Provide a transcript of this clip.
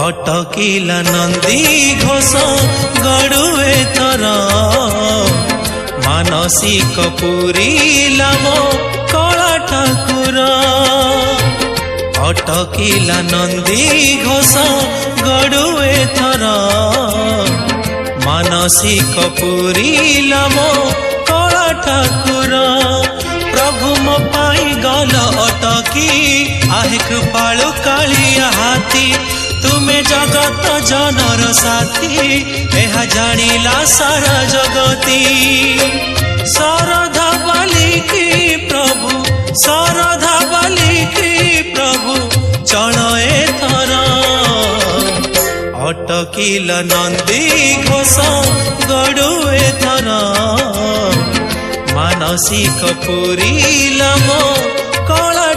अटकिला नंदी घोष गड़ुए थर मानसिक पुरीला मो कला ठाकुर अटकिला नंदी घोष गड़ुए थर मानसिक पुरीला मो कला ठाकुर प्रभु मो पाई गल अटकी आहे कृपालु कालिया हाथी तुम्हें जगत जनर साथी यह जानिला सारा जगती सरधा बालिकी प्रभु सरधा बालिकी प्रभु चढ़े थर अटकिला नंदी घोष गड़ुए थर मानसिक पुरीला मो कला